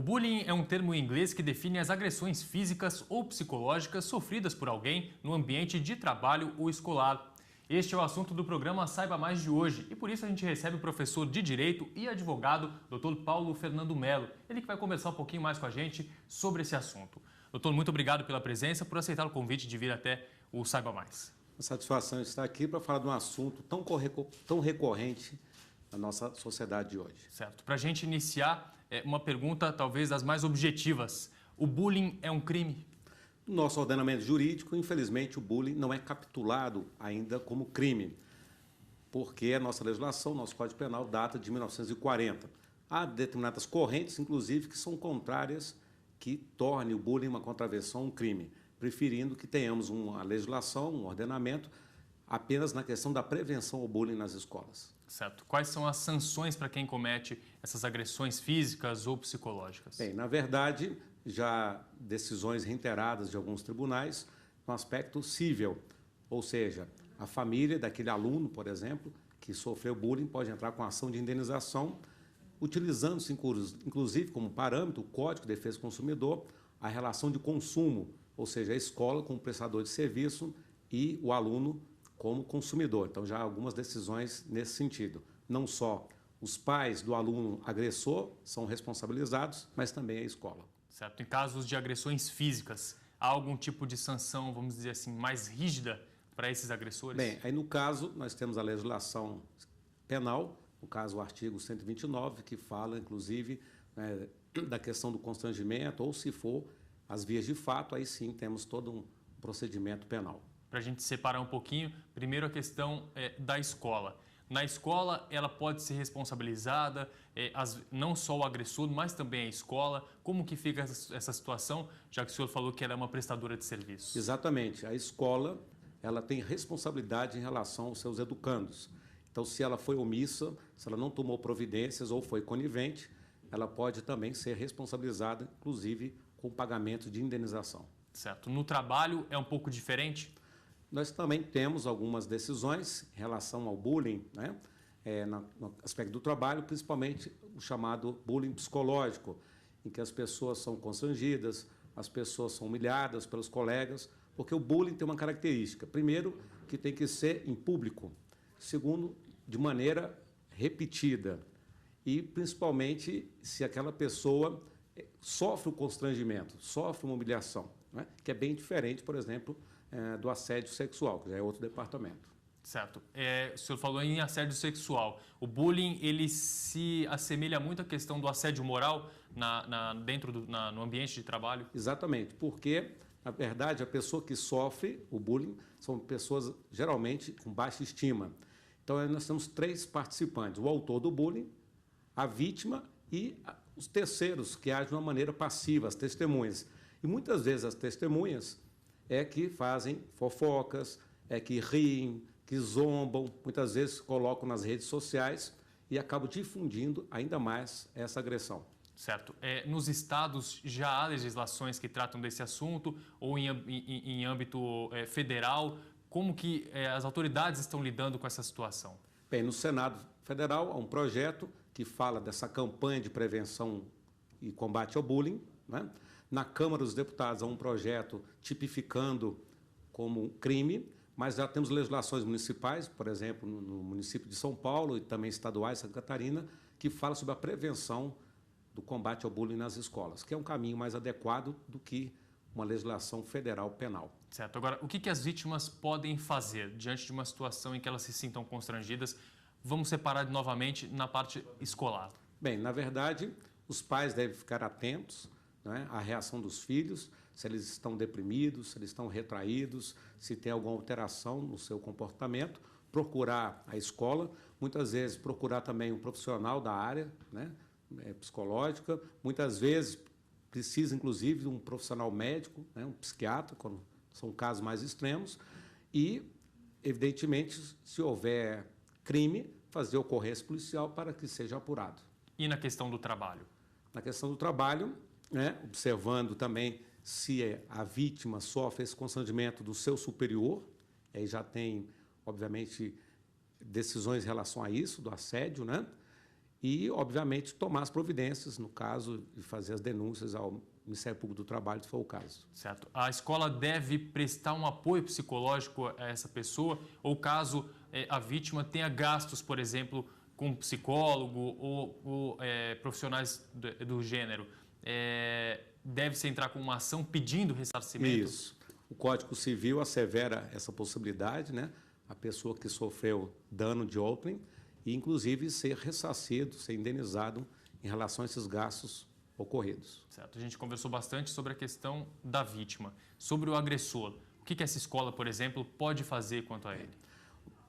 O bullying é um termo em inglês que define as agressões físicas ou psicológicas sofridas por alguém no ambiente de trabalho ou escolar. Este é o assunto do programa Saiba Mais de hoje e por isso a gente recebe o professor de Direito e advogado, Dr. Paulo Fernando Melo. Ele que vai conversar um pouquinho mais com a gente sobre esse assunto. Doutor, muito obrigado pela presença, por aceitar o convite de vir até o Saiba Mais. Uma satisfação estar aqui para falar de um assunto tão recorrente na nossa sociedade de hoje. Certo. Para a gente iniciar, uma pergunta talvez das mais objetivas. O bullying é um crime? No nosso ordenamento jurídico, infelizmente, o bullying não é capitulado ainda como crime, porque a nossa legislação, nosso Código Penal, data de 1940. Há determinadas correntes, inclusive, que são contrárias, que tornem o bullying uma contravenção, um crime, preferindo que tenhamos uma legislação, um ordenamento, apenas na questão da prevenção ao bullying nas escolas. Certo. Quais são as sanções para quem comete essas agressões físicas ou psicológicas? Bem, na verdade, já decisões reiteradas de alguns tribunais no aspecto cível, ou seja, a família daquele aluno, por exemplo, que sofreu bullying pode entrar com ação de indenização, utilizando-se, inclusive, como parâmetro, o Código de Defesa do Consumidor, a relação de consumo, ou seja, a escola como prestador de serviço e o aluno como consumidor. Então, já há algumas decisões nesse sentido. Não só os pais do aluno agressor são responsabilizados, mas também a escola. Certo. Em casos de agressões físicas, há algum tipo de sanção, vamos dizer assim, mais rígida para esses agressores? Bem, aí no caso, nós temos a legislação penal, no caso o artigo 129, que fala, inclusive, da questão do constrangimento, ou se for as vias de fato, aí sim temos todo um procedimento penal. Para a gente separar um pouquinho, primeiro a questão da escola. Na escola, ela pode ser responsabilizada, não só o agressor, mas também a escola. Como que fica essa situação, já que o senhor falou que ela é uma prestadora de serviço? Exatamente. A escola ela tem responsabilidade em relação aos seus educandos. Então, se ela foi omissa, se ela não tomou providências ou foi conivente, ela pode também ser responsabilizada, inclusive, com o pagamento de indenização. Certo. No trabalho é um pouco diferente? Nós também temos algumas decisões em relação ao bullying, né? No aspecto do trabalho, principalmente o chamado bullying psicológico, em que as pessoas são constrangidas, as pessoas são humilhadas pelos colegas, porque o bullying tem uma característica. Primeiro, que tem que ser em público. Segundo, de maneira repetida. E, principalmente, se aquela pessoa sofre o constrangimento, sofre uma humilhação, né? Que é bem diferente, por exemplo, do assédio sexual, que já é outro departamento. Certo. O senhor falou em assédio sexual. O bullying, ele se assemelha muito à questão do assédio moral no ambiente de trabalho? Exatamente, porque, na verdade, a pessoa que sofre o bullying são pessoas, geralmente, com baixa estima. Então, nós temos três participantes, o autor do bullying, a vítima e os terceiros, que agem de uma maneira passiva, as testemunhas. E, muitas vezes, as testemunhas que fazem fofocas, que riem, que zombam, muitas vezes colocam nas redes sociais e acabam difundindo ainda mais essa agressão. Certo. Nos estados já há legislações que tratam desse assunto ou em âmbito federal? Como que as autoridades estão lidando com essa situação? Bem, no Senado Federal há um projeto que fala dessa campanha de prevenção e combate ao bullying, né? Na Câmara dos Deputados há um projeto tipificando como crime, mas já temos legislações municipais, por exemplo, no município de São Paulo e também estaduais, Santa Catarina, que fala sobre a prevenção do combate ao bullying nas escolas, que é um caminho mais adequado do que uma legislação federal penal. Certo. Agora, o que as vítimas podem fazer diante de uma situação em que elas se sintam constrangidas? Vamos separar novamente na parte escolar. Bem, na verdade, os pais devem ficar atentos, né, à reação dos filhos, se eles estão deprimidos, se eles estão retraídos, se tem alguma alteração no seu comportamento, procurar a escola, muitas vezes procurar também um profissional da área, né, psicológica, muitas vezes precisa, inclusive, de um profissional médico, né, um psiquiatra, quando são casos mais extremos, e, evidentemente, se houver crime, fazer ocorrência policial para que seja apurado. E na questão do trabalho? Na questão do trabalho, observando também se a vítima sofre esse constrangimento do seu superior, aí já tem, obviamente, decisões em relação a isso, do assédio, né? e, obviamente, tomar as providências, no caso, de fazer as denúncias ao Ministério Público do Trabalho, se for o caso. Certo. A escola deve prestar um apoio psicológico a essa pessoa, ou caso a vítima tenha gastos, por exemplo, com um psicólogo ou profissionais do gênero, deve-se entrar com uma ação pedindo ressarcimento? Isso. O Código Civil assevera essa possibilidade, né? A pessoa que sofreu dano de outrem e, inclusive, ser ressarcido, ser indenizado em relação a esses gastos ocorridos. Certo. A gente conversou bastante sobre a questão da vítima, sobre o agressor. O que essa escola, por exemplo, pode fazer quanto a ele?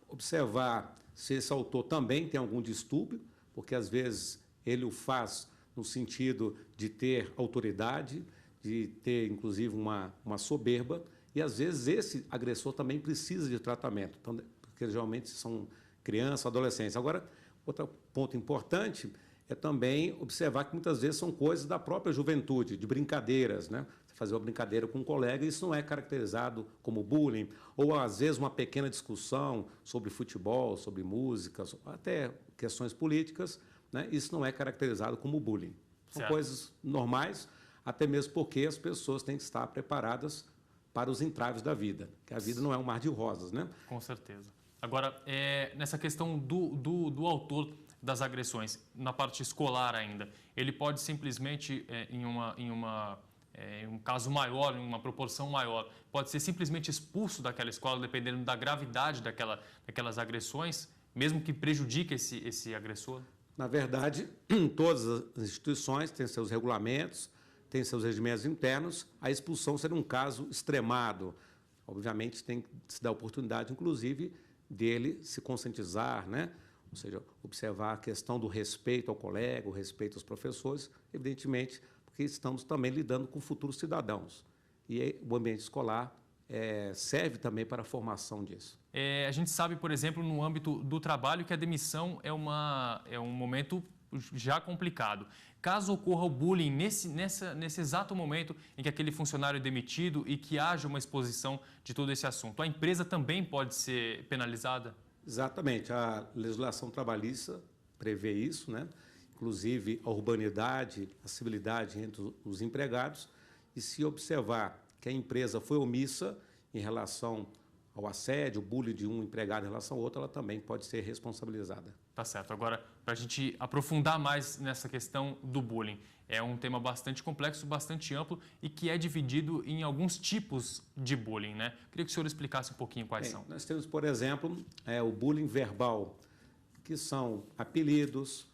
Observar se esse autor também tem algum distúrbio, porque às vezes ele o faz no sentido de ter autoridade, de ter inclusive uma soberba, e às vezes esse agressor também precisa de tratamento, então, porque geralmente são crianças, adolescentes. Agora, outro ponto importante é também observar que muitas vezes são coisas da própria juventude, de brincadeiras, né? Fazer uma brincadeira com um colega, isso não é caracterizado como bullying, ou às vezes uma pequena discussão sobre futebol, sobre música, até questões políticas, né? Isso não é caracterizado como bullying. São certo. Coisas normais, até mesmo porque as pessoas têm que estar preparadas para os entraves da vida, que a vida não é um mar de rosas, né? Com certeza. Agora, nessa questão do autor das agressões, na parte escolar ainda, ele pode simplesmente, em um caso maior, em uma proporção maior, pode ser simplesmente expulso daquela escola, dependendo da gravidade daquelas agressões, mesmo que prejudique esse agressor? Na verdade, todas as instituições têm seus regulamentos, têm seus regimentos internos. A expulsão seria um caso extremado. Obviamente, tem que se dar a oportunidade, inclusive, dele se conscientizar, né? Ou seja, observar a questão do respeito ao colega, o respeito aos professores, evidentemente, porque estamos também lidando com futuros cidadãos. E o ambiente escolar serve também para a formação disso. A gente sabe, por exemplo, no âmbito do trabalho, que a demissão é um momento já complicado. Caso ocorra o bullying nesse exato momento em que aquele funcionário é demitido e que haja uma exposição de todo esse assunto, a empresa também pode ser penalizada? Exatamente. A legislação trabalhista prevê isso, né? Inclusive a urbanidade, a civilidade entre os empregados. E se observar que a empresa foi omissa em relação ao assédio, o bullying de um empregado em relação ao outro, ela também pode ser responsabilizada. Tá certo. Agora, para a gente aprofundar mais nessa questão do bullying, é um tema bastante complexo, bastante amplo e que é dividido em alguns tipos de bullying, né? Queria que o senhor explicasse um pouquinho quais são. Nós temos, por exemplo, o bullying verbal, que são apelidos,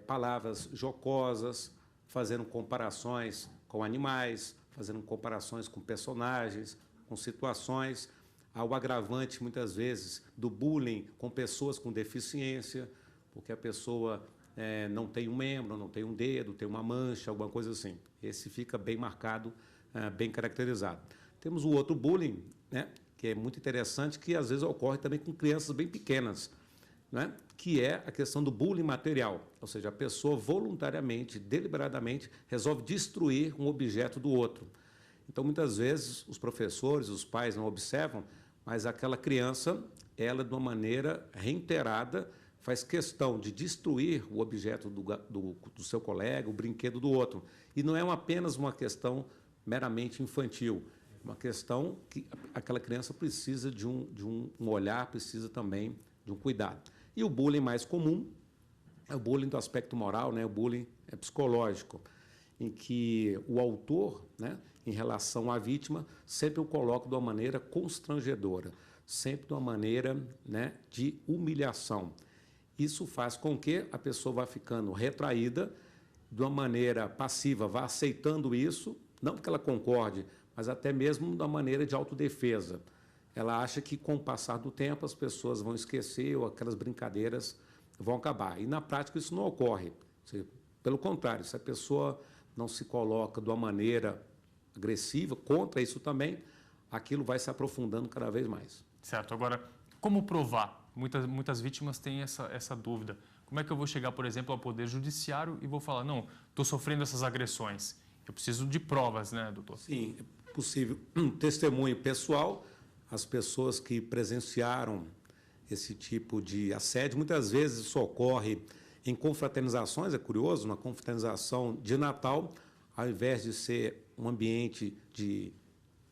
palavras jocosas, fazendo comparações com animais, fazendo comparações com personagens, com situações. Há o agravante, muitas vezes, do bullying com pessoas com deficiência, porque a pessoa não tem um membro, não tem um dedo, tem uma mancha, alguma coisa assim. Esse fica bem marcado, bem caracterizado. Temos o outro bullying, né, que é muito interessante, que às vezes ocorre também com crianças bem pequenas, né, que é a questão do bullying material, ou seja, a pessoa voluntariamente, deliberadamente, resolve destruir um objeto do outro. Então, muitas vezes, os professores, os pais não observam, mas aquela criança, ela, de uma maneira reiterada, faz questão de destruir o objeto do seu colega, o brinquedo do outro. E não é apenas uma questão meramente infantil, é uma questão que aquela criança precisa de um olhar, precisa também de um cuidado. E o bullying mais comum é o bullying do aspecto moral, né? O bullying psicológico, em que o autor, né, em relação à vítima, sempre o coloca de uma maneira constrangedora, sempre de uma maneira, né, de humilhação. Isso faz com que a pessoa vá ficando retraída, de uma maneira passiva, vá aceitando isso, não porque ela concorde, mas até mesmo de uma maneira de autodefesa. Ela acha que, com o passar do tempo, as pessoas vão esquecer ou aquelas brincadeiras vão acabar. E, na prática, isso não ocorre. Pelo contrário, se a pessoa não se coloca de uma maneira agressiva contra isso também, aquilo vai se aprofundando cada vez mais. Certo. Agora, como provar? Muitas vítimas têm essa dúvida. Como é que eu vou chegar, por exemplo, ao Poder Judiciário e vou falar, não, estou sofrendo essas agressões? Eu preciso de provas, né, doutor? Sim, é possível testemunho pessoal. As pessoas que presenciaram esse tipo de assédio, muitas vezes isso ocorre Em confraternizações, é curioso, uma confraternização de Natal, ao invés de ser um ambiente de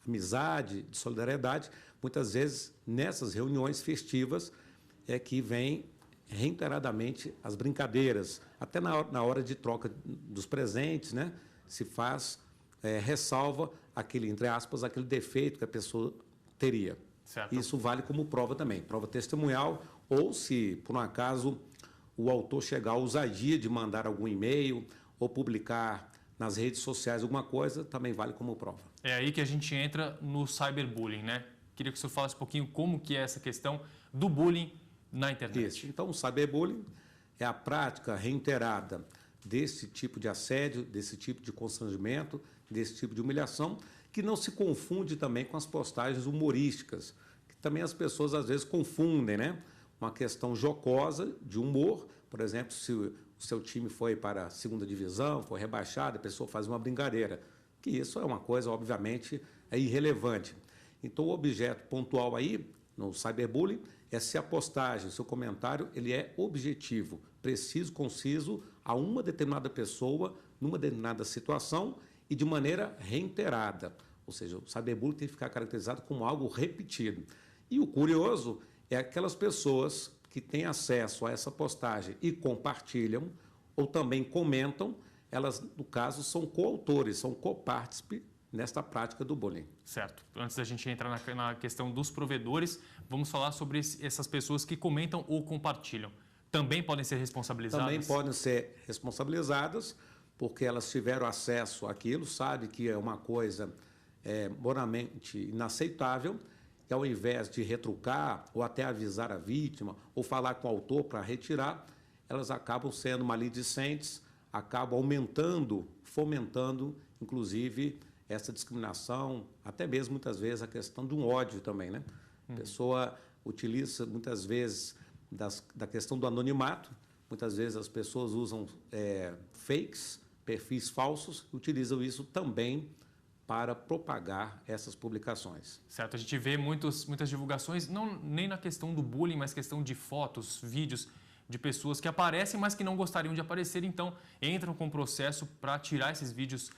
amizade, de solidariedade, muitas vezes nessas reuniões festivas é que vem reiteradamente as brincadeiras, até na hora de troca dos presentes, né, se faz, ressalva aquele, entre aspas, aquele defeito que a pessoa teria. Certo. Isso vale como prova também, prova testemunhal, ou se, por um acaso, o autor chegar à ousadia de mandar algum e-mail ou publicar nas redes sociais alguma coisa, também vale como prova. É aí que a gente entra no cyberbullying, né? Queria que o senhor falasse um pouquinho como que é essa questão do bullying na internet. Isso. Então, o cyberbullying é a prática reiterada desse tipo de assédio, desse tipo de constrangimento, desse tipo de humilhação, que não se confunde também com as postagens humorísticas, que também as pessoas às vezes confundem, né? Uma questão jocosa de humor, por exemplo, se o seu time foi para a segunda divisão, foi rebaixado, a pessoa faz uma brincadeira, que isso é uma coisa, obviamente, irrelevante. Então, o objeto pontual aí, no cyberbullying, é se a postagem, o seu comentário, ele é objetivo, preciso, conciso, a uma determinada pessoa, numa determinada situação e de maneira reiterada. Ou seja, o cyberbullying tem que ficar caracterizado como algo repetido. E o curioso é aquelas pessoas que têm acesso a essa postagem e compartilham ou também comentam, elas, no caso, são coautores, são copartícipes nesta prática do bullying. Certo. Antes da gente entrar na questão dos provedores, vamos falar sobre essas pessoas que comentam ou compartilham. Também podem ser responsabilizadas? Também podem ser responsabilizadas, porque elas tiveram acesso àquilo, sabe que é uma coisa moralmente inaceitável, e ao invés de retrucar ou até avisar a vítima ou falar com o autor para retirar, elas acabam sendo maledicentes, acabam aumentando, fomentando, inclusive, essa discriminação, até mesmo muitas vezes a questão de um ódio também, né? A pessoa utiliza muitas vezes da questão do anonimato, muitas vezes as pessoas usam fakes, perfis falsos, utilizam isso também para propagar essas publicações. Certo, a gente vê muitas divulgações, não nem na questão do bullying, mas questão de fotos, vídeos de pessoas que aparecem, mas que não gostariam de aparecer, então entram com processo para tirar esses vídeos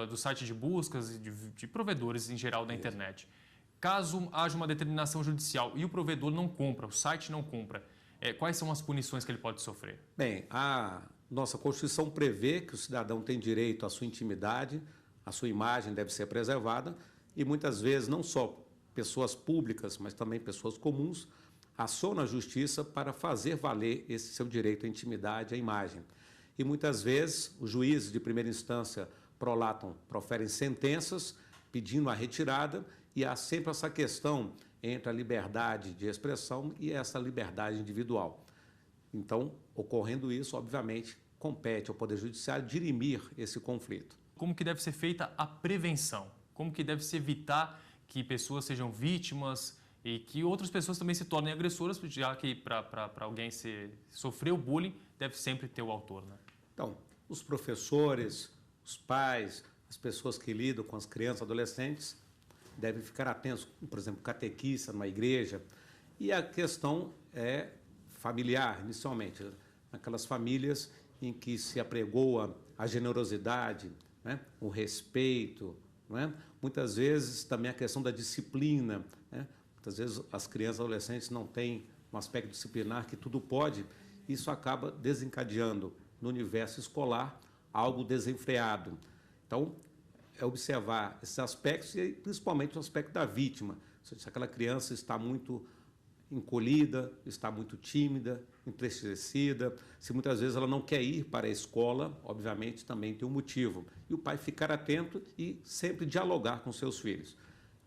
do site de buscas e de provedores em geral da internet. Caso haja uma determinação judicial e o provedor não compra, o site não compra, quais são as punições que ele pode sofrer? Bem, a nossa Constituição prevê que o cidadão tem direito à sua intimidade, a sua imagem deve ser preservada e muitas vezes não só pessoas públicas, mas também pessoas comuns acionam a justiça para fazer valer esse seu direito à intimidade, à imagem. E muitas vezes os juízes de primeira instância proferem sentenças pedindo a retirada e há sempre essa questão entre a liberdade de expressão e essa liberdade individual. Então, ocorrendo isso, obviamente, compete ao Poder Judiciário dirimir esse conflito. Como que deve ser feita a prevenção? Como que deve se evitar que pessoas sejam vítimas e que outras pessoas também se tornem agressoras, já que para alguém sofrer o bullying, deve sempre ter o autor, né? Então, os professores, os pais, as pessoas que lidam com as crianças e adolescentes devem ficar atentos, por exemplo, catequista numa igreja. E a questão é familiar, inicialmente, aquelas famílias em que se apregoa a generosidade, né? O respeito, né? Muitas vezes também a questão da disciplina, né? Muitas vezes as crianças e adolescentes não têm um aspecto disciplinar que tudo pode, isso acaba desencadeando no universo escolar algo desenfreado. Então, é observar esses aspectos e principalmente o aspecto da vítima. Se aquela criança está muito encolhida, está muito tímida, entristecida, se muitas vezes ela não quer ir para a escola, obviamente também tem um motivo. E o pai ficar atento e sempre dialogar com seus filhos.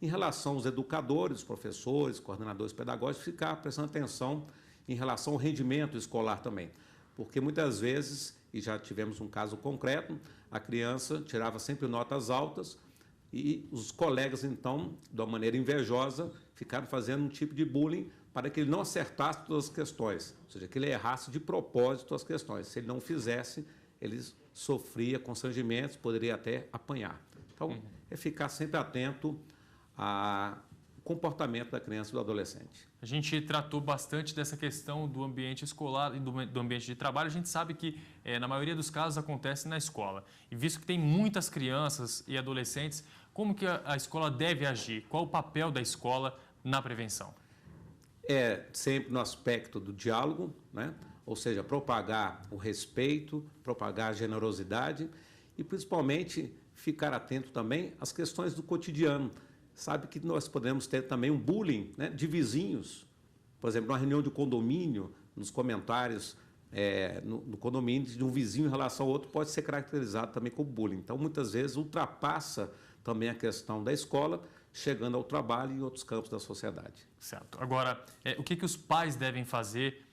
Em relação aos educadores, professores, coordenadores pedagógicos, ficar prestando atenção em relação ao rendimento escolar também. Porque muitas vezes, e já tivemos um caso concreto, a criança tirava sempre notas altas e os colegas, então, de uma maneira invejosa, ficaram fazendo um tipo de bullying para que ele não acertasse todas as questões, ou seja, que ele errasse de propósito as questões. Se ele não fizesse, ele sofria constrangimentos, poderia até apanhar. Então, é ficar sempre atento a comportamento da criança e do adolescente. A gente tratou bastante dessa questão do ambiente escolar e do ambiente de trabalho. A gente sabe que, na maioria dos casos, acontece na escola. E visto que tem muitas crianças e adolescentes, como que a escola deve agir? Qual o papel da escola na prevenção? É sempre no aspecto do diálogo, né? Ou seja, propagar o respeito, propagar a generosidade e, principalmente, ficar atento também às questões do cotidiano. Sabe que nós podemos ter também um bullying, né, de vizinhos. Por exemplo, numa reunião de condomínio, nos comentários no condomínio de um vizinho em relação ao outro pode ser caracterizado também como bullying. Então, muitas vezes, ultrapassa também a questão da escola, chegando ao trabalho e em outros campos da sociedade. Certo. Agora, o que os pais devem fazer,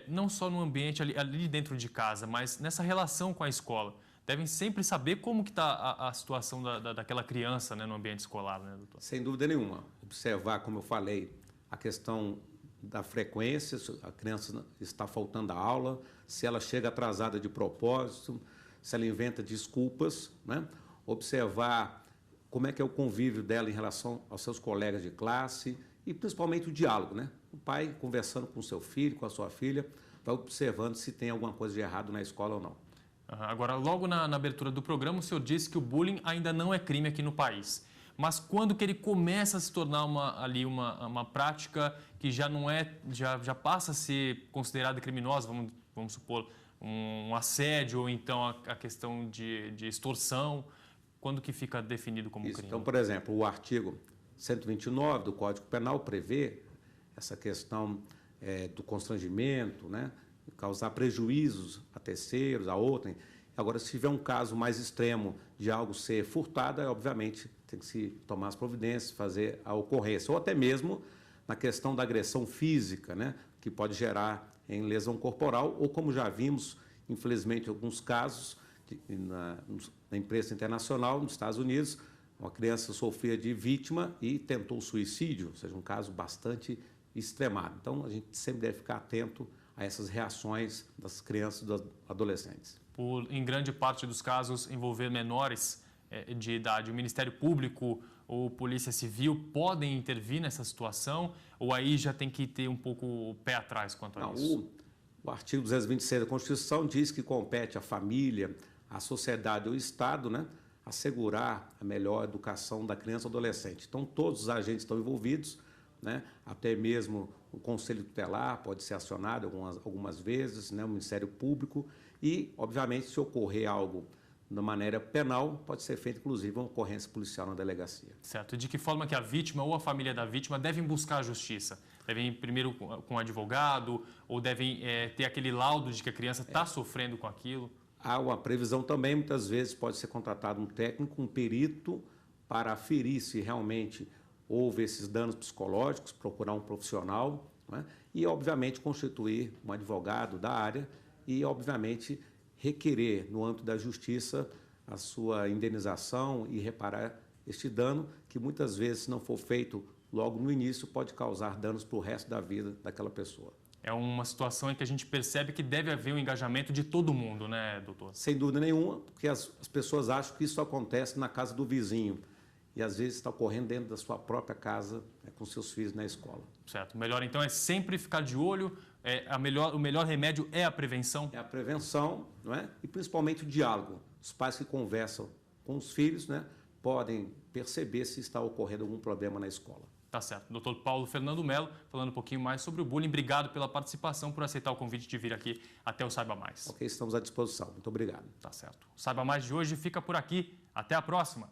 não só no ambiente ali dentro de casa, mas nessa relação com a escola? Devem sempre saber como que está a situação daquela criança, né, no ambiente escolar, né, doutor? Sem dúvida nenhuma. Observar, como eu falei, a questão da frequência, se a criança está faltando a aula, se ela chega atrasada de propósito, se ela inventa desculpas, né? Observar como é que é o convívio dela em relação aos seus colegas de classe e principalmente o diálogo, né? O pai conversando com o seu filho, com a sua filha, vai observando se tem alguma coisa de errado na escola ou não. Agora, logo na abertura do programa, o senhor disse que o bullying ainda não é crime aqui no país. Mas quando que ele começa a se tornar uma prática que já não já passa a ser considerada criminosa, vamos supor, um assédio ou então a questão de extorsão, quando que fica definido como crime? Então, por exemplo, o artigo 129 do Código Penal prevê essa questão do constrangimento, né? Causar prejuízos a terceiros, a outrem. Agora, se tiver um caso mais extremo de algo ser furtado, obviamente tem que se tomar as providências, fazer a ocorrência, ou até mesmo na questão da agressão física, né, que pode gerar em lesão corporal, ou como já vimos, infelizmente, em alguns casos, na imprensa internacional, nos Estados Unidos, uma criança sofria de vítima e tentou suicídio, ou seja, um caso bastante extremado. Então, a gente sempre deve ficar atento a essas reações das crianças e dos adolescentes. Em grande parte dos casos envolver menores de idade, o Ministério Público ou Polícia Civil podem intervir nessa situação ou aí já tem que ter um pouco o pé atrás quanto a isso? O artigo 226 da Constituição diz que compete à família, à sociedade ou ao Estado, né, assegurar a melhor educação da criança ou adolescente. Então, todos os agentes estão envolvidos, né, até mesmo o Conselho Tutelar pode ser acionado algumas vezes, né, o Ministério Público e, obviamente, se ocorrer algo de maneira penal, pode ser feita, inclusive, uma ocorrência policial na delegacia. Certo. E de que forma que a vítima ou a família da vítima devem buscar a justiça? Devem ir primeiro com um advogado ou devem ter aquele laudo de que a criança está sofrendo com aquilo? Há uma previsão também, muitas vezes pode ser contratado um técnico, um perito, para aferir se realmente houve esses danos psicológicos, procurar um profissional, né? E, obviamente, constituir um advogado da área e, obviamente, requerer, no âmbito da justiça, a sua indenização e reparar este dano, que muitas vezes, se não for feito logo no início, pode causar danos para o resto da vida daquela pessoa. É uma situação em que a gente percebe que deve haver um engajamento de todo mundo, né, doutor? Sem dúvida nenhuma, porque as pessoas acham que isso acontece na casa do vizinho. E, às vezes, está ocorrendo dentro da sua própria casa, com seus filhos na escola. Certo. O melhor, então, é sempre ficar de olho. O melhor remédio é a prevenção? É a prevenção, não é? E, principalmente, o diálogo. Os pais que conversam com os filhos, né, podem perceber se está ocorrendo algum problema na escola. Tá certo. Dr. Paulo Fernando Melo, falando um pouquinho mais sobre o bullying. Obrigado pela participação, por aceitar o convite de vir aqui até o Saiba Mais. Ok, estamos à disposição. Muito obrigado. Tá certo. O Saiba Mais de hoje fica por aqui. Até a próxima.